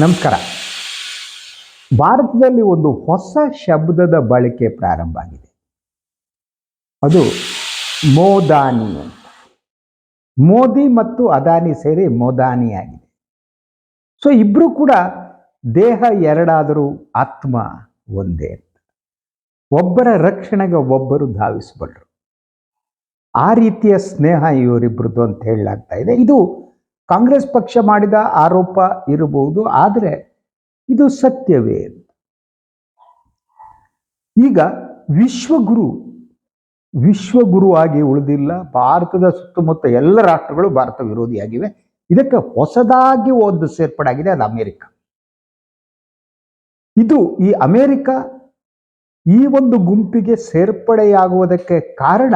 ನಮಸ್ಕಾರ. ಭಾರತದಲ್ಲಿ ಒಂದು ಹೊಸ ಶಬ್ದದ ಬಳಕೆ ಪ್ರಾರಂಭ ಆಗಿದೆ. ಅದು ಮೋದಾನಿ ಅಂತ. ಮೋದಿ ಮತ್ತು ಅದಾನಿ ಸೇರಿ ಮೋದಾನಿ ಆಗಿದೆ. ಸೊ ಇಬ್ರು ಕೂಡ ದೇಹ ಎರಡಾದರೂ ಆತ್ಮ ಒಂದೇ ಅಂತ. ಒಬ್ಬರ ರಕ್ಷಣೆಗೆ ಒಬ್ಬರು ಧಾವಿಸಬಲ್ಲರು. ಆ ರೀತಿಯ ಸ್ನೇಹ ಇವರಿಬ್ಬರದು ಅಂತ ಹೇಳಲಾಗ್ತಾ ಇದೆ. ಇದು ಕಾಂಗ್ರೆಸ್ ಪಕ್ಷ ಮಾಡಿದ ಆರೋಪ ಇರಬಹುದು, ಆದರೆ ಇದು ಸತ್ಯವೇ. ಈಗ ವಿಶ್ವಗುರು ಆಗಿ ಉಳಿದಿಲ್ಲ. ಭಾರತದ ಸುತ್ತಮುತ್ತ ಎಲ್ಲ ರಾಷ್ಟ್ರಗಳು ಭಾರತ ವಿರೋಧಿಯಾಗಿವೆ. ಇದಕ್ಕೆ ಹೊಸದಾಗಿ ಒಂದು ಸೇರ್ಪಡೆ ಆಗಿದೆ, ಅದು ಅಮೆರಿಕ. ಈ ಅಮೆರಿಕ ಈ ಒಂದು ಗುಂಪಿಗೆ ಸೇರ್ಪಡೆಯಾಗುವುದಕ್ಕೆ ಕಾರಣ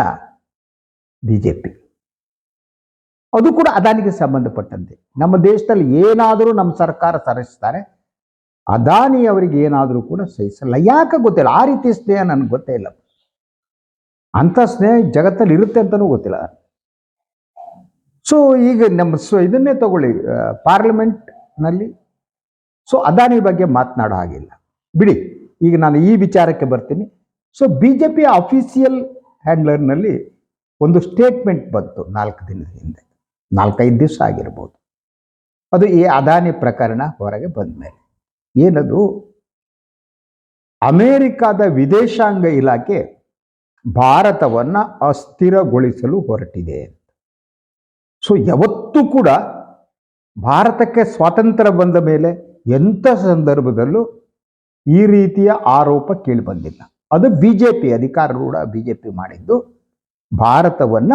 ಬಿಜೆಪಿ. ಅದು ಕೂಡ ಅದಾನಿಗೆ ಸಂಬಂಧಪಟ್ಟಂತೆ. ನಮ್ಮ ದೇಶದಲ್ಲಿ ಏನಾದರೂ ನಮ್ಮ ಸರ್ಕಾರ ಸರಿಸ್ತಾರೆ, ಅದಾನಿ ಅವರಿಗೆ ಏನಾದರೂ ಕೂಡ ಸಹಿಸಲ್ಲ. ಯಾಕೆ ಗೊತ್ತಿಲ್ಲ. ಆ ರೀತಿ ಸ್ನೇಹ ನನಗೆ ಗೊತ್ತೇ ಇಲ್ಲ. ಅಂಥ ಸ್ನೇಹ ಜಗತ್ತಲ್ಲಿ ಇರುತ್ತೆ ಅಂತಲೂ ಗೊತ್ತಿಲ್ಲ. ಸೊ ಈಗ ನಮ್ಮ ಇದನ್ನೇ ತಗೊಳ್ಳಿ, ಪಾರ್ಲಿಮೆಂಟ್ನಲ್ಲಿ ಅದಾನಿ ಬಗ್ಗೆ ಮಾತನಾಡೋ ಹಾಗಿಲ್ಲ, ಬಿಡಿ. ಈಗ ನಾನು ಈ ವಿಚಾರಕ್ಕೆ ಬರ್ತೀನಿ. ಬಿಜೆಪಿ ಅಫಿಷಿಯಲ್ ಹ್ಯಾಂಡ್ಲರ್ನಲ್ಲಿ ಒಂದು ಸ್ಟೇಟ್ಮೆಂಟ್ ಬಂತು 4 ದಿನದ ಹಿಂದೆ, 4-5 ದಿವಸ ಆಗಿರ್ಬೋದು. ಅದು ಈ ಅದಾನಿ ಪ್ರಕರಣ ಹೊರಗೆ ಬಂದ ಮೇಲೆ ಏನದು, ಅಮೆರಿಕದ ವಿದೇಶಾಂಗ ಇಲಾಖೆ ಭಾರತವನ್ನು ಅಸ್ಥಿರಗೊಳಿಸಲು ಹೊರಟಿದೆ. ಯಾವತ್ತೂ ಕೂಡ ಭಾರತಕ್ಕೆ ಸ್ವಾತಂತ್ರ್ಯ ಬಂದ ಮೇಲೆ ಎಂಥ ಸಂದರ್ಭದಲ್ಲೂ ಈ ರೀತಿಯ ಆರೋಪ ಕೇಳಿ ಬಂದಿಲ್ಲ. ಅದು ಬಿಜೆಪಿ ಅಧಿಕಾರೂಢ ಬಿಜೆಪಿ ಮಾಡಿದ್ದು ಭಾರತವನ್ನ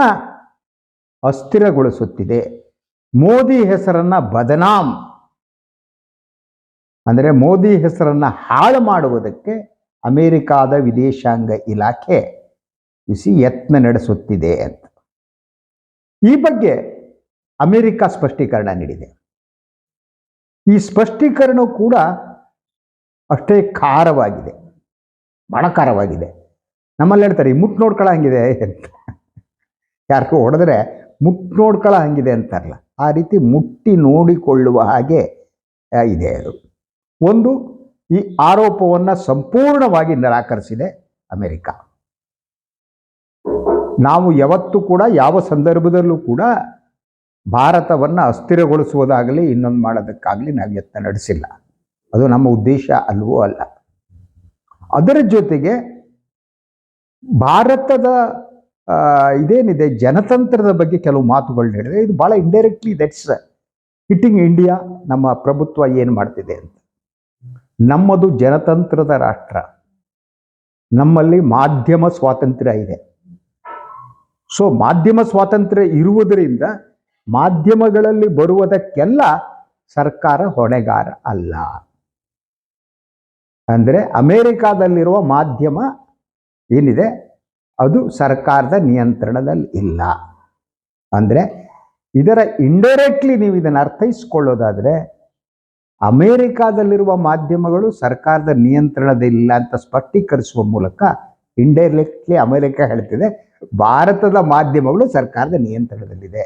ಅಸ್ಥಿರಗೊಳಿಸುತ್ತಿದೆ. ಮೋದಿ ಹೆಸರನ್ನ ಬದನಾಮ್, ಅಂದರೆ ಮೋದಿ ಹೆಸರನ್ನ ಹಾಳು ಮಾಡುವುದಕ್ಕೆ ಅಮೆರಿಕಾದ ವಿದೇಶಾಂಗ ಇಲಾಖೆ ಯತ್ನ ನಡೆಸುತ್ತಿದೆ ಅಂತ. ಈ ಬಗ್ಗೆ ಅಮೆರಿಕ ಸ್ಪಷ್ಟೀಕರಣ ನೀಡಿದೆ. ಈ ಸ್ಪಷ್ಟೀಕರಣ ಕೂಡ ಅಷ್ಟೇ ಖಾರವಾಗಿದೆ, ಬಹಳ ಖಾರವಾಗಿದೆ. ನಮ್ಮಲ್ಲಿ ಹೇಳ್ತಾರೆ ಈ ಮುಟ್ಟು ನೋಡ್ಕೊಳ್ಳಂಗಿದೆ ಅಂತ. ಯಾರಿಗೂ ಹೊಡೆದ್ರೆ ಮುಟ್ಟು ನೋಡ್ಕೊಳ್ಳೋ ಹಂಗಿದೆ ಅಂತಾರಲ್ಲ, ಆ ರೀತಿ ಮುಟ್ಟಿ ನೋಡಿಕೊಳ್ಳುವ ಹಾಗೆ ಇದೆ. ಅದು ಒಂದು, ಈ ಆರೋಪವನ್ನು ಸಂಪೂರ್ಣವಾಗಿ ನಿರಾಕರಿಸಿದೆ ಅಮೆರಿಕ. ನಾವು ಯಾವತ್ತೂ ಕೂಡ ಯಾವ ಸಂದರ್ಭದಲ್ಲೂ ಕೂಡ ಭಾರತವನ್ನು ಅಸ್ಥಿರಗೊಳಿಸುವುದಾಗಲಿ ಇನ್ನೊಂದು ಮಾಡೋದಕ್ಕಾಗಲಿ ನಾವು ಯತ್ನ ನಡೆಸಿಲ್ಲ. ಅದು ನಮ್ಮ ಉದ್ದೇಶ ಅಲ್ವೂ ಅಲ್ಲ. ಅದರ ಜೊತೆಗೆ ಭಾರತದ ಇದೇನಿದೆ ಜನತಂತ್ರದ ಬಗ್ಗೆ ಕೆಲವು ಮಾತುಗಳನ್ನ ಹೇಳಿದೆ. ಇದು ಭಾಳ ಇಂಡೈರೆಕ್ಟ್ಲಿ ದಟ್ಸ್ ಹಿಟ್ಟಿಂಗ್ ಇಂಡಿಯಾ. ನಮ್ಮ ಪ್ರಭುತ್ವ ಏನು ಮಾಡ್ತಿದೆ ಅಂತ. ನಮ್ಮದು ಜನತಂತ್ರದ ರಾಷ್ಟ್ರ, ನಮ್ಮಲ್ಲಿ ಮಾಧ್ಯಮ ಸ್ವಾತಂತ್ರ್ಯ ಇದೆ. ಮಾಧ್ಯಮ ಸ್ವಾತಂತ್ರ್ಯ ಇರುವುದರಿಂದ ಮಾಧ್ಯಮಗಳಲ್ಲಿ ಬರುವುದಕ್ಕೆಲ್ಲ ಸರ್ಕಾರ ಹೊಣೆಗಾರ ಅಲ್ಲ. ಅಂದರೆ ಅಮೆರಿಕಾದಲ್ಲಿರುವ ಮಾಧ್ಯಮ ಏನಿದೆ ಅದು ಸರ್ಕಾರದ ನಿಯಂತ್ರಣದಲ್ಲಿ ಇಲ್ಲ. ಅಂದರೆ ಇದರ ಇಂಡೈರೆಕ್ಟ್ಲಿ ನೀವು ಇದನ್ನು ಅರ್ಥೈಸ್ಕೊಳ್ಳೋದಾದರೆ ಅಮೆರಿಕಾದಲ್ಲಿರುವ ಮಾಧ್ಯಮಗಳು ಸರ್ಕಾರದ ನಿಯಂತ್ರಣದಲ್ಲಿಲ್ಲ ಅಂತ ಸ್ಪಷ್ಟೀಕರಿಸುವ ಮೂಲಕ ಇಂಡೈರೆಕ್ಟ್ಲಿ ಅಮೆರಿಕ ಹೇಳ್ತಿದೆ ಭಾರತದ ಮಾಧ್ಯಮಗಳು ಸರ್ಕಾರದ ನಿಯಂತ್ರಣದಲ್ಲಿದೆ,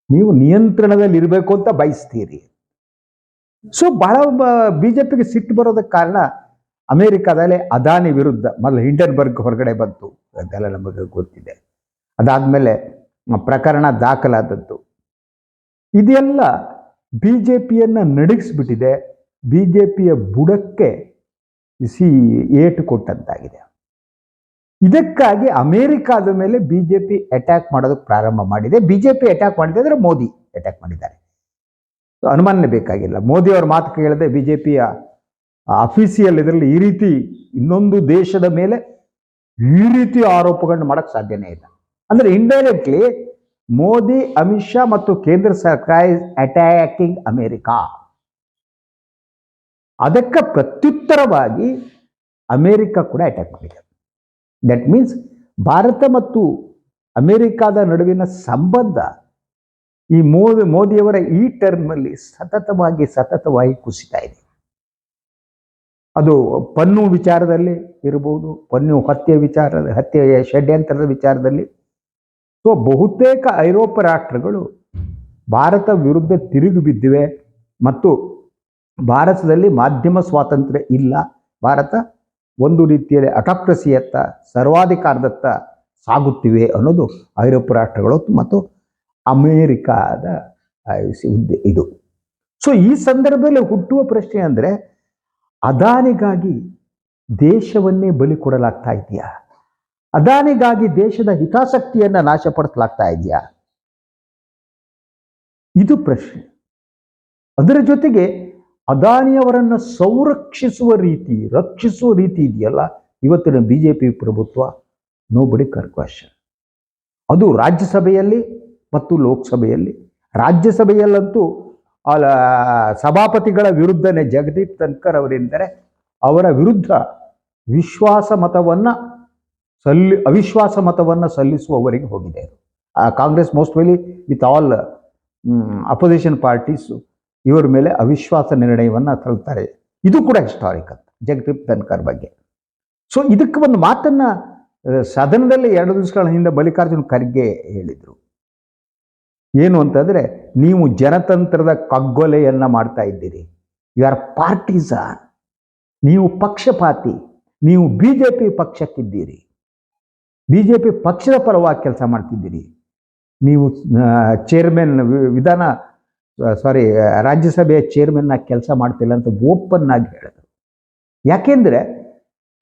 ನೀವು ನಿಯಂತ್ರಣದಲ್ಲಿ ಇರಬೇಕು ಅಂತ ಬಯಸ್ತೀರಿ. ಬಹಳ ಬಿಜೆಪಿಗೆ ಸಿಟ್ಟು ಬರೋದಕ್ಕೆ ಕಾರಣ ಅಮೆರಿಕದಲ್ಲಿ ಅದಾನಿ ವಿರುದ್ಧ ಮೊದಲು ಹಿಂಡನ್ಬರ್ಗ್ ಹೊರಗಡೆ ಬಂತು, ಅದೆಲ್ಲ ನಮಗೆ ಗೊತ್ತಿದೆ. ಅದಾದಮೇಲೆ ಪ್ರಕರಣ ದಾಖಲಾದದ್ದು, ಇದೆಲ್ಲ ಬಿಜೆಪಿಯನ್ನು ನಡುಗಿಸ್ಬಿಟ್ಟಿದೆ. ಬಿಜೆಪಿಯ ಬುಡಕ್ಕೆ ಏಟು ಕೊಟ್ಟಂತಾಗಿದೆ. ಇದಕ್ಕಾಗಿ ಅಮೆರಿಕಾದ ಮೇಲೆ ಬಿಜೆಪಿ ಅಟ್ಯಾಕ್ ಮಾಡೋದಕ್ಕೆ ಪ್ರಾರಂಭ ಮಾಡಿದೆ. ಬಿಜೆಪಿ ಅಟ್ಯಾಕ್ ಮಾಡಿದೆ ಅಂದರೆ ಮೋದಿ ಅಟ್ಯಾಕ್ ಮಾಡಿದ್ದಾರೆ, ಅನುಮಾನನೇ ಬೇಕಾಗಿಲ್ಲ. ಮೋದಿ ಅವರ ಮಾತು ಕೇಳದೆ ಬಿಜೆಪಿಯ ಅಫಿಷಿಯಲ್ ಇದರಲ್ಲಿ ಈ ರೀತಿ ಇನ್ನೊಂದು ದೇಶದ ಮೇಲೆ ಈ ರೀತಿ ಆರೋಪಗಳನ್ನ ಮಾಡಕ್ಕೆ ಸಾಧ್ಯನೇ ಇಲ್ಲ. ಅಂದರೆ ಇಂಡೈರೆಕ್ಟ್ಲಿ ಮೋದಿ, ಅಮಿತ್ ಶಾ ಮತ್ತು ಕೇಂದ್ರ ಸರ್ಕಾರ ಇಸ್ ಅಟ್ಯಾಕಿಂಗ್ ಅಮೆರಿಕಾ. ಅದಕ್ಕೆ ಪ್ರತ್ಯುತ್ತರವಾಗಿ ಅಮೆರಿಕ ಕೂಡ ಅಟ್ಯಾಕ್ ಮಾಡಿದೆ. ದಟ್ ಮೀನ್ಸ್ ಭಾರತ ಮತ್ತು ಅಮೆರಿಕಾದ ನಡುವಿನ ಸಂಬಂಧ ಈ ಮೋದಿಯವರ ಈ ಟರ್ಮ್ನಲ್ಲಿ ಸತತವಾಗಿ ಕುಸಿತಾ ಇದೆ. ಅದು ಪನ್ನು ವಿಚಾರದಲ್ಲಿ ಇರಬಹುದು, ಪನ್ನು ಹತ್ಯೆಯ ಷಡ್ಯಂತ್ರದ ವಿಚಾರದಲ್ಲಿ. ಬಹುತೇಕ ಐರೋಪ್ಯ ರಾಷ್ಟ್ರಗಳು ಭಾರತ ವಿರುದ್ಧ ತಿರುಗಿ ಬಿದ್ದಿವೆ ಮತ್ತು ಭಾರತದಲ್ಲಿ ಮಾಧ್ಯಮ ಸ್ವಾತಂತ್ರ್ಯ ಇಲ್ಲ. ಭಾರತ ಒಂದು ರೀತಿಯಲ್ಲಿ ಅಟಾಕ್ರಸಿಯತ್ತ, ಸರ್ವಾಧಿಕಾರದತ್ತ ಸಾಗುತ್ತಿವೆ ಅನ್ನೋದು ಐರೋಪ್ಯ ರಾಷ್ಟ್ರಗಳು ಮತ್ತು ಅಮೇರಿಕಾದ ಹುದ್ದೆ ಇದು. ಸೊ ಈ ಸಂದರ್ಭದಲ್ಲಿ ಹುಟ್ಟುವ ಪ್ರಶ್ನೆ ಅಂದರೆ, ಅದಾನಿಗಾಗಿ ದೇಶವನ್ನೇ ಬಲಿ ಕೊಡಲಾಗ್ತಾ ಇದೆಯಾ? ಅದಾನಿಗಾಗಿ ದೇಶದ ಹಿತಾಸಕ್ತಿಯನ್ನು ನಾಶಪಡಿಸಲಾಗ್ತಾ ಇದೆಯಾ? ಇದು ಪ್ರಶ್ನೆ. ಅದರ ಜೊತೆಗೆ ಅದಾನಿಯವರನ್ನು ಸಂರಕ್ಷಿಸುವ ರೀತಿ, ರಕ್ಷಿಸುವ ರೀತಿ ಇದೆಯಲ್ಲ ಇವತ್ತಿನ ಬಿಜೆಪಿ ಪ್ರಭುತ್ವ, ನೋಬಡಿ ಕ್ವೆಶ್ಚನ್. ಅದು ರಾಜ್ಯಸಭೆಯಲ್ಲಿ ಮತ್ತು ಲೋಕಸಭೆಯಲ್ಲಿ. ರಾಜ್ಯಸಭೆಯಲ್ಲಂತೂ ಸಭಾಪತಿಗಳ ವಿರುದ್ಧನೇ ಜಗದೀಪ್ ಧನ್ಕರ್ ಅವರೆಂದರೆ ಅವರ ವಿರುದ್ಧ ಅವಿಶ್ವಾಸ ಮತವನ್ನು ಸಲ್ಲಿಸುವವರೆಗೆ ಹೋಗಿದೆ. ಕಾಂಗ್ರೆಸ್ ಮೋಸ್ಟ್ ವೆಲಿ ವಿತ್ ಆಲ್ ಅಪೋಸಿಷನ್ ಪಾರ್ಟೀಸ್ ಇವರ ಮೇಲೆ ಅವಿಶ್ವಾಸ ನಿರ್ಣಯವನ್ನು ತಳ್ತಾರೆ. ಇದು ಕೂಡ ಹಿಸ್ಟಾರಿಕ್ ಅಂತ ಜಗದೀಪ್ ಧನ್ಕರ್ ಬಗ್ಗೆ. ಸೊ ಇದಕ್ಕೆ ಒಂದು ಮಾತನ್ನ ಸದನದಲ್ಲಿ 2 ದಿವಸಗಳ ಹಿಂದೆ ಮಲ್ಲಿಕಾರ್ಜುನ್ ಖರ್ಗೆ ಹೇಳಿದರು. ಏನು ಅಂತಂದ್ರೆ, ನೀವು ಜನತಂತ್ರದ ಕಗ್ಗೊಲೆಯನ್ನ ಮಾಡ್ತಾ ಇದ್ದೀರಿ. ಯು ಆರ್ ಪಾರ್ಟಿಸನ್, ನೀವು ಪಕ್ಷಪಾತಿ, ನೀವು ಬಿಜೆಪಿ ಪಕ್ಷಕ್ಕಿದ್ದೀರಿ, ಬಿಜೆಪಿ ಪಕ್ಷದ ಪರವಾಗಿ ಕೆಲಸ ಮಾಡ್ತಿದ್ದೀರಿ. ನೀವು ರಾಜ್ಯಸಭೆಯ ಚೇರ್ಮನ್ ಆಗಿ ಕೆಲಸ ಮಾಡ್ತಿಲ್ಲ ಅಂತ ಓಪನ್ ಆಗಿ ಹೇಳಿದ್ರು. ಯಾಕೆಂದ್ರೆ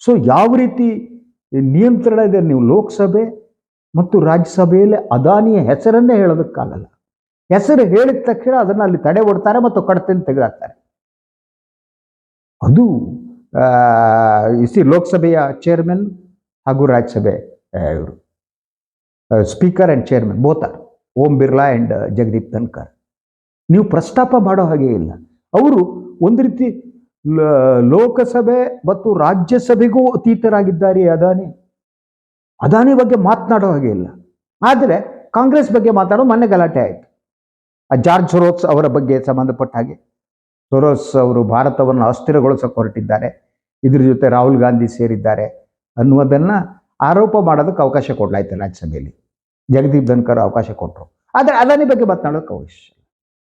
ಸೊ ಯಾವ ರೀತಿ ನಿಯಂತ್ರಣ ಇದೆ, ನೀವು ಲೋಕಸಭೆ ಮತ್ತು ರಾಜ್ಯಸಭೆಯಲ್ಲಿ ಅದಾನಿಯ ಹೆಸರನ್ನೇ ಹೇಳೋದಕ್ಕಾಗಲ್ಲ. ಹೆಸರು ಹೇಳಿದ ತಕ್ಷಣ ಅದನ್ನು ಅಲ್ಲಿ ತಡೆ ಒಡ್ತಾರೆ ಮತ್ತು ಕಡತನ್ನು ತೆಗೆದಾಕ್ತಾರೆ. ಅದು ಲೋಕಸಭೆಯ ಚೇರ್ಮನ್ ಹಾಗೂ ರಾಜ್ಯಸಭೆ ಇವರು speaker and chairman both are Om Birla and Jagdeep Dhankhar. ನೀವು ಪ್ರಸ್ತಾಪ ಮಾಡೋ ಹಾಗೆ ಇಲ್ಲ. ಅವರು ಒಂದು ರೀತಿ ಲೋಕಸಭೆ ಮತ್ತು ರಾಜ್ಯಸಭೆಗೂ ಅತೀತರಾಗಿದ್ದಾರೆ ಅದಾನಿ ಬಗ್ಗೆ ಮಾತನಾಡೋ ಹಾಗೆ ಇಲ್ಲ. ಆದರೆ ಕಾಂಗ್ರೆಸ್ ಬಗ್ಗೆ ಮಾತಾಡೋ ಮೊನ್ನೆ ಗಲಾಟೆ ಆಯಿತು. ಜಾರ್ಜ್ ಸೊರೋಸ್ ಅವರ ಬಗ್ಗೆ ಸಂಬಂಧಪಟ್ಟ ಹಾಗೆ, ಸೊರೋಸ್ ಅವರು ಭಾರತವನ್ನು ಅಸ್ಥಿರಗೊಳಿಸಕ್ಕೆ ಹೊರಟಿದ್ದಾರೆ, ಇದ್ರ ಜೊತೆ ರಾಹುಲ್ ಗಾಂಧಿ ಸೇರಿದ್ದಾರೆ ಅನ್ನುವುದನ್ನು ಆರೋಪ ಮಾಡೋದಕ್ಕೆ ಅವಕಾಶ ಕೊಡಲಾಯ್ತು ರಾಜ್ಯಸಭೆಯಲ್ಲಿ. ಜಗದೀಪ್ ಧನ್ಕರ್ ಅವಕಾಶ ಕೊಟ್ಟರು. ಆದರೆ ಅದಾನಿ ಬಗ್ಗೆ ಮಾತನಾಡೋಕ್ಕೆ ಅವಶ್ಯ.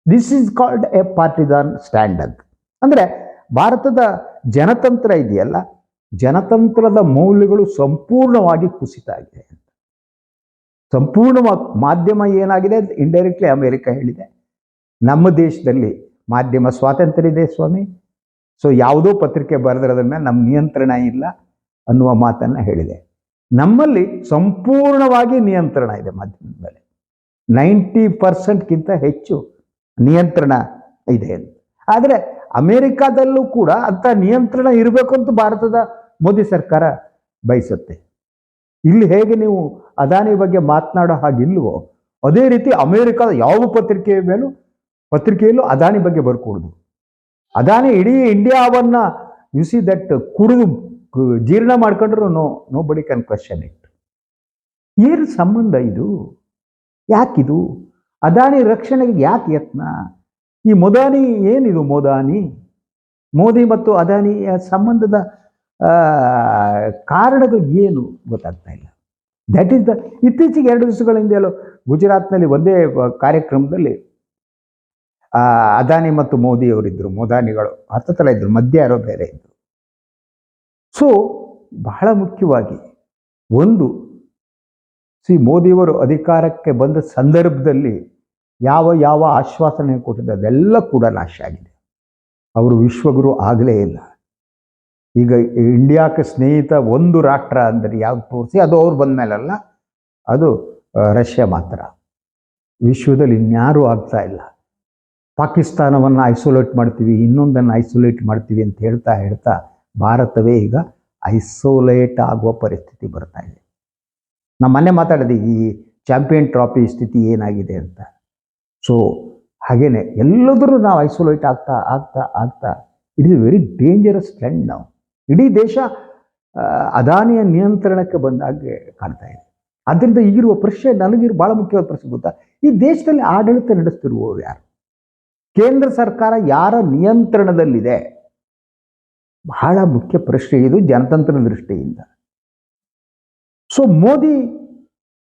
This is called A partisan stand ಅಂತ. ಅಂದರೆ ಭಾರತದ ಜನತಂತ್ರ ಇದೆಯಲ್ಲ, ಜನತಂತ್ರದ ಮೌಲ್ಯಗಳು ಸಂಪೂರ್ಣವಾಗಿ ಕುಸಿತ ಆಗಿದೆ. ಸಂಪೂರ್ಣವಾಗಿ ಮಾಧ್ಯಮ ಏನಾಗಿದೆ, ಇಂಡೈರೆಕ್ಟ್ಲಿ ಅಮೆರಿಕ ಹೇಳಿದೆ, ನಮ್ಮ ದೇಶದಲ್ಲಿ ಮಾಧ್ಯಮ ಸ್ವಾತಂತ್ರ್ಯ ಇದೆ ಸ್ವಾಮಿ, ಸೊ ಯಾವುದೋ ಪತ್ರಿಕೆ ಬರೆದಿರೋದ್ರ ಮೇಲೆ ನಮ್ಮ ನಿಯಂತ್ರಣ ಇಲ್ಲ ಅನ್ನುವ ಮಾತನ್ನು ಹೇಳಿದೆ. ನಮ್ಮಲ್ಲಿ ಸಂಪೂರ್ಣವಾಗಿ ನಿಯಂತ್ರಣ ಇದೆ ಮಾಧ್ಯಮದ ಮೇಲೆ. 90% ಹೆಚ್ಚು ನಿಯಂತ್ರಣ ಇದೆ. ಆದರೆ ಅಮೆರಿಕಾದಲ್ಲೂ ಕೂಡ ಅಂಥ ನಿಯಂತ್ರಣ ಇರಬೇಕು ಅಂತ ಭಾರತದ ಮೋದಿ ಸರ್ಕಾರ ಬಯಸುತ್ತೆ. ಇಲ್ಲಿ ಹೇಗೆ ನೀವು ಅದಾನಿ ಬಗ್ಗೆ ಮಾತನಾಡೋ ಹಾಗಿಲ್ವೋ, ಅದೇ ರೀತಿ ಅಮೆರಿಕದ ಯಾವ ಪತ್ರಿಕೆಯಲ್ಲೂ ಅದಾನಿ ಬಗ್ಗೆ ಬರ್ಕೂಡ್ದು. ಅದಾನಿ ಇಡೀ ಇಂಡಿಯಾವನ್ನ ದಟ್ ಕುಡಿದು ಜೀರ್ಣ ಮಾಡ್ಕೊಂಡ್ರು ನೋಬಡಿ ಕ್ಯಾನ್ ಕ್ವೆಶ್ಚನ್ ಇಟ್. ಏನು ಸಂಬಂಧ ಇದು? ಯಾಕಿದು? ಅದಾನಿ ರಕ್ಷಣೆಗೆ ಯಾಕೆ ಯತ್ನ? ಈ ಮೊದಾನಿ ಏನಿದು? ಮೋದಿ ಮತ್ತು ಅದಾನಿಯ ಸಂಬಂಧದ ಕಾರಣಗಳು ಏನು ಗೊತ್ತಾಗ್ತಾ ಇಲ್ಲ. ದಟ್ ಈಸ್ ಇತ್ತೀಚೆಗೆ 2 ದಿವಸಗಳ ಹಿಂದೆ ಗುಜರಾತ್ನಲ್ಲಿ ಒಂದೇ ಕಾರ್ಯಕ್ರಮದಲ್ಲಿ ಅದಾನಿ ಮತ್ತು ಮೋದಿ ಅವರಿದ್ದರು. ಮೋದಾನಿಗಳು ಹತ್ತತ್ರ ಇದ್ರು, ಮಧ್ಯೆ ಯಾರೋ ಬೇರೆ ಇದ್ರು. ಸೊ ಬಹಳ ಮುಖ್ಯವಾಗಿ ಒಂದು, ಮೋದಿಯವರು ಅಧಿಕಾರಕ್ಕೆ ಬಂದ ಸಂದರ್ಭದಲ್ಲಿ ಯಾವ ಆಶ್ವಾಸನೆ ಕೊಟ್ಟಿದ್ದ ಅದೆಲ್ಲ ಕೂಡ ನಾಶ ಆಗಿದೆ. ಅವರು ವಿಶ್ವಗುರು ಆಗಲೇ ಇಲ್ಲ. ಈಗ ಇಂಡಿಯಾಕ್ಕೆ ಸ್ನೇಹಿತ ಒಂದು ರಾಷ್ಟ್ರ ಅಂದರೆ ಯಾವ್ದು ತೋರಿಸಿ, ಅದು ಅವ್ರು ಬಂದ ಮೇಲಲ್ಲ, ಅದು ರಷ್ಯಾ ಮಾತ್ರ. ವಿಶ್ವದಲ್ಲಿ ಇನ್ಯಾರೂ ಆಗ್ತಾ ಇಲ್ಲ. ಪಾಕಿಸ್ತಾನವನ್ನು ಐಸೋಲೇಟ್ ಮಾಡ್ತೀವಿ, ಇನ್ನೊಂದನ್ನು ಐಸೋಲೇಟ್ ಮಾಡ್ತೀವಿ ಅಂತ ಹೇಳ್ತಾ ಭಾರತವೇ ಈಗ ಐಸೋಲೇಟ್ ಆಗುವ ಪರಿಸ್ಥಿತಿ ಬರ್ತಾ ಇದೆ. ನಾನು ಮೊನ್ನೆ ಮಾತಾಡಿದೆ ಈ ಚಾಂಪಿಯನ್ ಟ್ರಾಫಿ ಸ್ಥಿತಿ ಏನಾಗಿದೆ ಅಂತ. ಸೊ ಹಾಗೇನೆ ಎಲ್ಲದರೂ ನಾವು ಐಸೋಲೇಟ್ ಆಗ್ತಾ it is very dangerous trend. ನಾವು ಇಡೀ ದೇಶ ಅದಾನಿಯ ನಿಯಂತ್ರಣಕ್ಕೆ ಬಂದಾಗೆ ಕಾಣ್ತಾ ಇದೆ. ಆದ್ದರಿಂದ ಈಗಿರುವ ಪ್ರಶ್ನೆ, ಭಾಳ ಮುಖ್ಯವಾದ ಪ್ರಶ್ನೆ ಗೊತ್ತಾ, ಈ ದೇಶದಲ್ಲಿ ಆಡಳಿತ ನಡೆಸ್ತಿರುವವರು ಯಾರು? ಕೇಂದ್ರ ಸರ್ಕಾರ ಯಾರ ನಿಯಂತ್ರಣದಲ್ಲಿದೆ? ಬಹಳ ಮುಖ್ಯ ಪ್ರಶ್ನೆ ಇದು ಜನತಂತ್ರದ ದೃಷ್ಟಿಯಿಂದ. ಸೊ ಮೋದಿ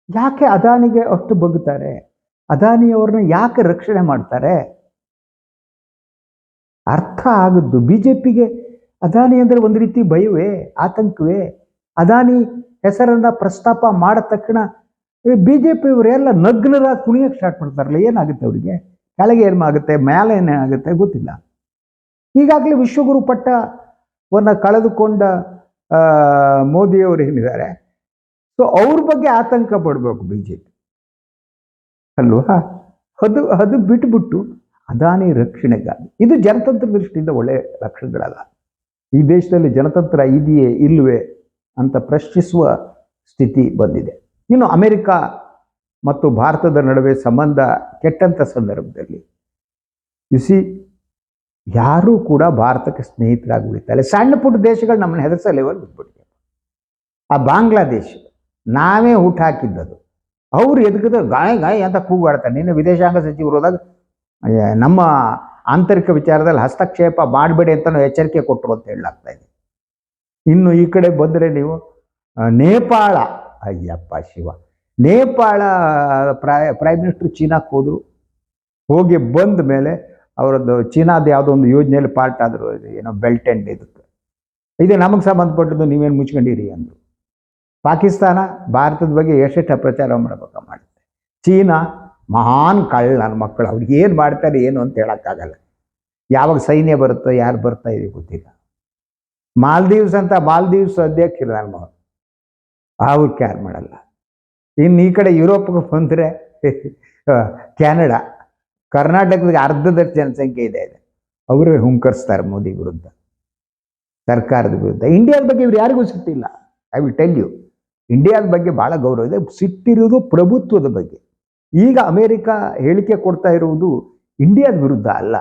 ಯಾಕೆ ಅದಾನಿಗೆ ಅಷ್ಟು ಬಗ್ಗುತ್ತಾರೆ? ಅದಾನಿಯವರನ್ನ ಯಾಕೆ ರಕ್ಷಣೆ ಮಾಡ್ತಾರೆ? ಅರ್ಥ ಆಗದ್ದು. BJPಗೆ ಅದಾನಿ ಅಂದರೆ ಒಂದು ರೀತಿ ಭಯವೇ, ಆತಂಕವೇ. ಅದಾನಿ ಹೆಸರನ್ನು ಪ್ರಸ್ತಾಪ ಮಾಡಿದ ತಕ್ಷಣ BJP ಇವರೆಲ್ಲ ನಗ್ನರಾಗಿ ಕುಣಿಯೋಕ್ಕೆ ಸ್ಟಾರ್ಟ್ ಮಾಡ್ತಾರಲ್ಲ, ಏನಾಗುತ್ತೆ ಅವರಿಗೆ? ಕೆಳಗೆ ಏನಾಗುತ್ತೆ, ಮೇಲೆ ಏನಾಗುತ್ತೆ ಗೊತ್ತಿಲ್ಲ. ಈಗಾಗಲೇ ವಿಶ್ವಗುರು ಪಟ್ಟವನ್ನು ಕಳೆದುಕೊಂಡ ಮೋದಿಯವರು ಏನಿದ್ದಾರೆ, ಸೊ ಅವ್ರ ಬಗ್ಗೆ ಆತಂಕ ಪಡಬೇಕು BJP ಅಲ್ವಾ? ಅದು ಬಿಟ್ಬಿಟ್ಟು ಅದಾನಿ ರಕ್ಷಣೆಗಾಗಿ, ಇದು ಜನತಂತ್ರ ದೃಷ್ಟಿಯಿಂದ ಒಳ್ಳೆಯ ಲಕ್ಷಣಗಳಲ್ಲ. ಈ ದೇಶದಲ್ಲಿ ಜನತಂತ್ರ ಇದೆಯೇ ಇಲ್ಲವೇ ಅಂತ ಪ್ರಶ್ನಿಸುವ ಸ್ಥಿತಿ ಬಂದಿದೆ. ಇನ್ನು ಅಮೆರಿಕ ಮತ್ತು ಭಾರತದ ನಡುವೆ ಸಂಬಂಧ ಕೆಟ್ಟಂಥ ಸಂದರ್ಭದಲ್ಲಿ ಯಾರೂ ಕೂಡ ಭಾರತಕ್ಕೆ ಸ್ನೇಹಿತರಾಗಿ ಉಳಿತಾರೆ. ಸಣ್ಣ ಪುಟ್ಟ ದೇಶಗಳು ನಮ್ಮನ್ನು ಹೆದರ್ಸಲೇವಲ್ಲಿ ಬಿಟ್ಬಿಟ್ಟು, ಆ ಬಾಂಗ್ಲಾದೇಶ ನಾವೇ ಊಟ ಹಾಕಿದ್ದದು, ಅವರು ಎದಗದ ಗಾಯ ಅಂತ ಕೂಗಾಡ್ತಾರೆ. ನಿನ್ನೆ ವಿದೇಶಾಂಗ ಸಚಿವರು ಹೋದಾಗ ನಮ್ಮ ಆಂತರಿಕ ವಿಚಾರದಲ್ಲಿ ಹಸ್ತಕ್ಷೇಪ ಮಾಡಬೇಡಿ ಅಂತ ಎಚ್ಚರಿಕೆ ಕೊಟ್ಟರು ಅಂತ ಹೇಳಲಾಗ್ತಾ ಇದೆ. ಇನ್ನು ಈ ಕಡೆ ಬಂದರೆ ನೀವು ನೇಪಾಳ, ಅಯ್ಯಪ್ಪ ಶಿವ, ನೇಪಾಳ ಪ್ರೈಮ್ ಮಿನಿಸ್ಟರ್ ಚೀನಾಕ್ಕೆ ಹೋದರು. ಹೋಗಿ ಬಂದ ಮೇಲೆ ಅವರದ್ದು ಚೀನಾದ ಯಾವುದೋ ಒಂದು ಯೋಜನೆಯಲ್ಲಿ ಪಾರ್ಟ್ ಆದರು, ಏನೋ ಬೆಲ್ಟ್ ಆ್ಯಂಡ್ ಇದಕ್ಕೆ, ಇದು ನಮಗೆ ಸಂಬಂಧಪಟ್ಟದ್ದು, ನೀವೇನು ಮುಚ್ಕೊಂಡಿರಿ ಅಂದರು. ಪಾಕಿಸ್ತಾನ ಭಾರತದ ಬಗ್ಗೆ ಎಷ್ಟೆಷ್ಟು ಅಪ್ರಚಾರ ಮಾಡುತ್ತೆ. ಚೀನಾ ಮಹಾನ್ ಕಳ್ಳ ನನ್ನ ಮಕ್ಕಳು, ಅವ್ರಿಗೆ ಏನು ಮಾಡ್ತಾರೆ ಏನು ಅಂತ ಹೇಳೋಕ್ಕಾಗಲ್ಲ. ಯಾವಾಗ ಸೈನ್ಯ ಬರುತ್ತೋ ಯಾರು ಬರ್ತಾ ಇದೆ ಗೊತ್ತಿಲ್ಲ. ಮಾಲ್ದೀವ್ಸ್ ಅಧ್ಯಕ್ಷರು ನನ್ನ ಮಗ, ಅವ್ರು ಕ್ಯಾರ್ ಮಾಡಲ್ಲ. ಇನ್ನು ಈ ಕಡೆ ಯುರೋಪ್ಗೆ ಬಂದರೆ ಕ್ಯಾನಡಾ, ಕರ್ನಾಟಕದ ಅರ್ಧದಷ್ಟು ಜನಸಂಖ್ಯೆ ಇದೆ, ಅವರೇ ಹುಂಕರಿಸ್ತಾರೆ ಮೋದಿ ವಿರುದ್ಧ, ಸರ್ಕಾರದ ವಿರುದ್ಧ. ಇಂಡಿಯಾದ ಬಗ್ಗೆ ಇವ್ರು ಯಾರಿಗೂ ಸಿಟ್ಟಿಲ್ಲ. ಐ ವಿಲ್ ಟೆಲ್ ಯು, ಇಂಡಿಯಾದ ಬಗ್ಗೆ ಭಾಳ ಗೌರವ ಇದೆ. ಸಿಟ್ಟಿರುವುದು ಪ್ರಭುತ್ವದ ಬಗ್ಗೆ. ಈಗ ಅಮೇರಿಕ ಹೇಳಿಕೆ ಕೊಡ್ತಾ ಇರುವುದು ಇಂಡಿಯಾದ ವಿರುದ್ಧ ಅಲ್ಲ,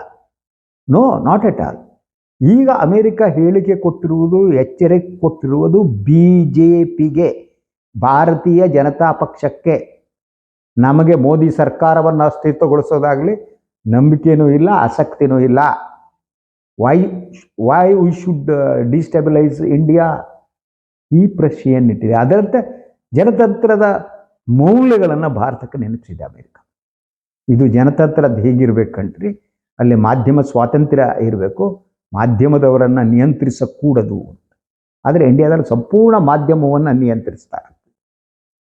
ನೋ, ನಾಟ್ ಎಟ್ ಆಲ್. ಈಗ ಅಮೇರಿಕ ಹೇಳಿಕೆ ಕೊಟ್ಟಿರುವುದು, ಎಚ್ಚರಿಕೆ ಕೊಟ್ಟಿರುವುದು BJPಗೆ, ಭಾರತೀಯ ಜನತಾ ಪಕ್ಷಕ್ಕೆ. ನಮಗೆ ಮೋದಿ ಸರ್ಕಾರವನ್ನು ಅಸ್ತಿತ್ವಗೊಳಿಸೋದಾಗಲಿ ನಂಬಿಕೆನೂ ಇಲ್ಲ, ಆಸಕ್ತಿನೂ ಇಲ್ಲ. Why we should destabilise India, ಈ ಪ್ರಶ್ನೆಯನ್ನಿಟ್ಟಿದೆ. ಅದರಂತೆ ಜನತಂತ್ರದ ಮೌಲ್ಯಗಳನ್ನು ಭಾರತಕ್ಕೆ ನೆನಪಿಸಿದೆ ಅಮೇರಿಕ. ಇದು ಜನತಂತ್ರದ ಹೇಗಿರ್ಬೇಕು ಕಂಟ್ರಿ, ಅಲ್ಲಿ ಮಾಧ್ಯಮ ಸ್ವಾತಂತ್ರ್ಯ ಇರಬೇಕು, ಮಾಧ್ಯಮದವರನ್ನು ನಿಯಂತ್ರಿಸಕೂಡದು. ಆದರೆ ಇಂಡಿಯಾದಲ್ಲಿ ಸಂಪೂರ್ಣ ಮಾಧ್ಯಮವನ್ನು ನಿಯಂತ್ರಿಸ್ತಾರೆ.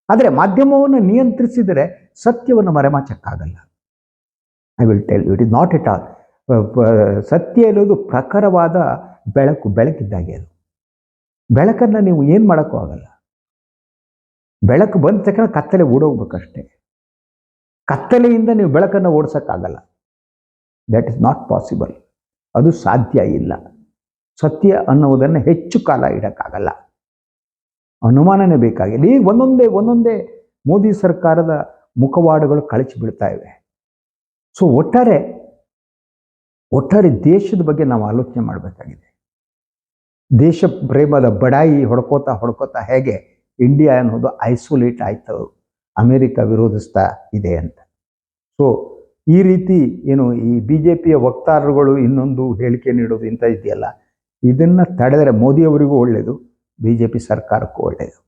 ಆದರೆ ಮಾಧ್ಯಮವನ್ನು ನಿಯಂತ್ರಿಸಿದರೆ ಸತ್ಯವನ್ನು ಮರೆಮಾಚಕ್ಕಾಗಲ್ಲ. I will tell you, it is not at all. ಸತ್ಯ ಎನ್ನುವುದು ಪ್ರಖರವಾದ ಬೆಳಕಿದ್ದಾಗೆ. ಅದು ಬೆಳಕನ್ನು ನೀವು ಏನು ಮಾಡೋಕ್ಕೂ ಆಗಲ್ಲ. ಬೆಳಕು ಬಂದ ತಕ್ಷಣ ಕತ್ತಲೆ ಓಡೋಗ್ಬೇಕಷ್ಟೇ. ಕತ್ತಲೆಯಿಂದ ನೀವು ಬೆಳಕನ್ನು ಓಡಿಸೋಕ್ಕಾಗಲ್ಲ. That is not possible. ಅದು ಸಾಧ್ಯ ಇಲ್ಲ. ಸತ್ಯ ಅನ್ನುವುದನ್ನು ಹೆಚ್ಚು ಕಾಲ ಇಡೋಕ್ಕಾಗಲ್ಲ, ಅನುಮಾನನೇ ಬೇಕಾಗಿಲ್ಲ. ಈಗ ಒಂದೊಂದೇ ಮೋದಿ ಸರ್ಕಾರದ ಮುಖವಾಡಗಳು ಕಳಚಿ ಬಿಡ್ತಾ ಇವೆ. ಸೊ ಒಟ್ಟಾರೆ ದೇಶದ ಬಗ್ಗೆ ನಾವು ಆಲೋಚನೆ ಮಾಡಬೇಕಾಗಿದೆ. ದೇಶ ಪ್ರೇಮದ ಬಡಾಯಿ ಹೊಡ್ಕೋತಾ ಹೇಗೆ ಇಂಡಿಯಾ ಅನ್ನೋದು ಐಸೋಲೇಟ್ ಆಯಿತು, ಅಮೇರಿಕ ವಿರೋಧಿಸ್ತಾ ಇದೆ ಅಂತ. ಸೊ ಈ ರೀತಿ ಏನು ಈ BJPಯ ವಕ್ತಾರರುಗಳು ಇನ್ನೊಂದು ಹೇಳಿಕೆ ನೀಡೋದು ಇಂಥ ಇದೆಯಲ್ಲ, ಇದನ್ನು ತಡೆದರೆ ಮೋದಿಯವರಿಗೂ ಒಳ್ಳೆಯದು, BJP ಸರ್ಕಾರಕ್ಕೂ ಒಳ್ಳೆಯದು.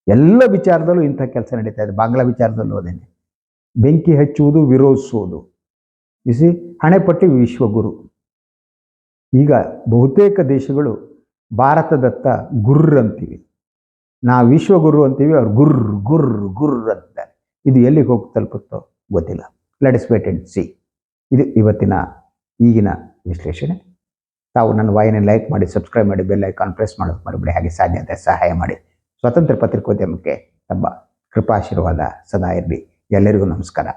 ಎಲ್ಲ ವಿಚಾರದಲ್ಲೂ ಇಂಥ ಕೆಲಸ ನಡೀತಾ ಇದೆ. ಬಾಂಗ್ಲಾ ವಿಚಾರದಲ್ಲೂ ಅದೇನೆ, ಬೆಂಕಿ ಹಚ್ಚುವುದು, ವಿರೋಧಿಸುವುದು. ಹಣೆಪಟ್ಟಿ ವಿಶ್ವಗುರು. ಈಗ ಬಹುತೇಕ ದೇಶಗಳು ಭಾರತದತ್ತ ಗುರ್ರ್ ಅಂತೀವಿ, ನಾವು ವಿಶ್ವಗುರು ಅಂತೀವಿ, ಅವ್ರು ಗುರ್ರ್ ಅಂತಾರೆ. ಇದು ಎಲ್ಲಿಗೆ ಹೋಗಿ ತಲುಪುತ್ತೋ ಗೊತ್ತಿಲ್ಲ. Let's wait and see. ಇದು ಈಗಿನ ವಿಶ್ಲೇಷಣೆ. ತಾವು ನನ್ನ ವಾಹಿನಿ ಲೈಕ್ ಮಾಡಿ, ಸಬ್ಸ್ಕ್ರೈಬ್ ಮಾಡಿ, ಬೆಲ್ ಐಕಾನ್ ಪ್ರೆಸ್ ಮಾಡೋದು ಮರಿಬೇಡಿ. ಹಾಗೆ ಸಾಧ್ಯತೆ ಸಹಾಯ ಮಾಡಿ. ಸ್ವತಂತ್ರ ಪತ್ರಿಕೋದ್ಯಮಕ್ಕೆ ತಮ್ಮ ಕೃಪಾಶೀರ್ವಾದ ಸದಾ ಇರಲಿ. ಎಲ್ಲರಿಗೂ ನಮಸ್ಕಾರ.